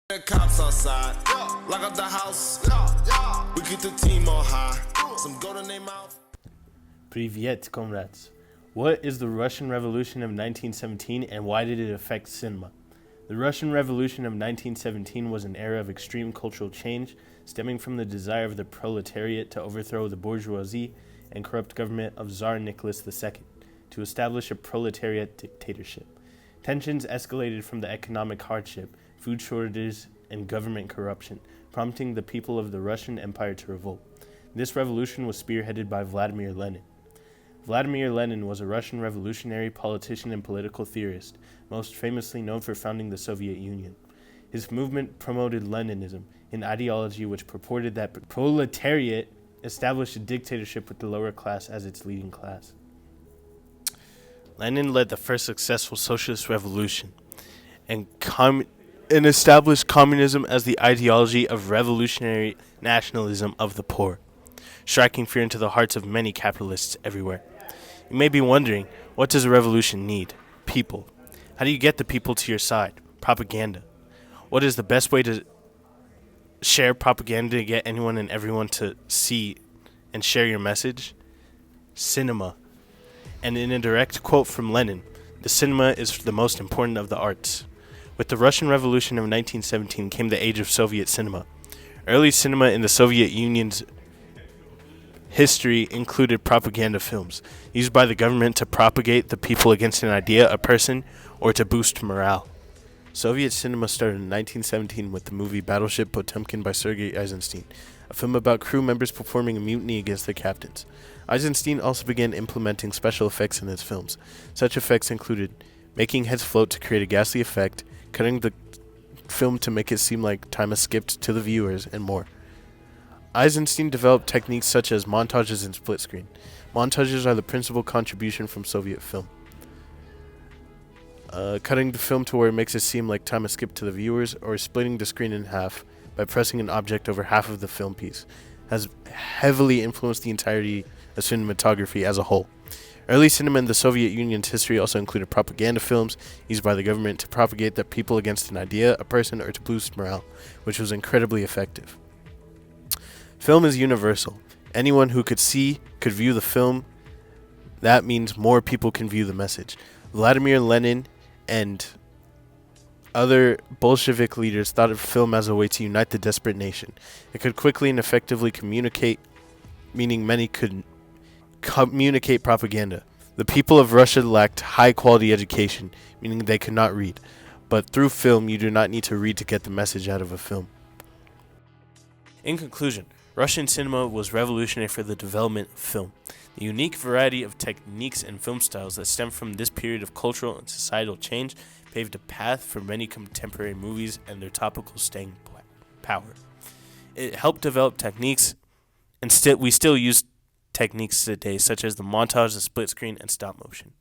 Cops outside, lock up the house. We keep the team on high. Some gold in their mouth. Privyet, comrades. What is the Russian Revolution of 1917 and why did it affect cinema? The Russian Revolution of 1917 was an era of extreme cultural change stemming from the desire of the proletariat to overthrow the bourgeoisie and corrupt government of Tsar Nicholas II to establish a proletariat dictatorship. Tensions escalated from the economic hardship, food shortages, and government corruption, prompting the people of the Russian Empire to revolt. This revolution was spearheaded by Vladimir Lenin. Vladimir Lenin was a Russian revolutionary, politician, and political theorist, most famously known for founding the Soviet Union. His movement promoted Leninism, an ideology which purported that the proletariat established a dictatorship with the lower class as its leading class. Lenin led the first successful socialist revolution and established communism as the ideology of revolutionary nationalism of the poor, striking fear into the hearts of many capitalists everywhere. You may be wondering, what does a revolution need? People. How do you get the people to your side? Propaganda. What is the best way to share propaganda to get anyone and everyone to see and share your message? Cinema. And in a direct quote from Lenin, the cinema is the most important of the arts. With the Russian Revolution of 1917 came the age of Soviet cinema. Early cinema in the Soviet Union's history included propaganda films, used by the government to propagate the people against an idea, a person, or to boost morale. Soviet cinema started in 1917 with the movie Battleship Potemkin by Sergei Eisenstein, a film about crew members performing a mutiny against their captains. Eisenstein also began implementing special effects in his films. Such effects included making heads float to create a ghastly effect, cutting the film to make it seem like time has skipped to the viewers, and more. Eisenstein developed techniques such as montages and split screen. Montages are the principal contribution from Soviet film. Cutting the film to where it makes it seem like time has skipped to the viewers, or splitting the screen in half by pressing an object over half of the film piece, has heavily influenced the entirety of cinematography as a whole. Early cinema in the Soviet Union's history also included propaganda films used by the government to propagate the people against an idea, a person, or to boost morale, which was incredibly effective. Film is universal. Anyone who could see could view the film. That means more people can view the message. Vladimir Lenin and other Bolshevik leaders thought of film as a way to unite the desperate nation. It could quickly and effectively communicate, meaning many could communicate propaganda. The people of Russia lacked high-quality education, meaning they could not read. But through film, you do not need to read to get the message out of a film. In conclusion, Russian cinema was revolutionary for the development of film. The unique variety of techniques and film styles that stem from this period of cultural and societal change paved a path for many contemporary movies and their topical staying power. It helped develop techniques, and we still use techniques today, such as the montage, the split screen, and stop motion.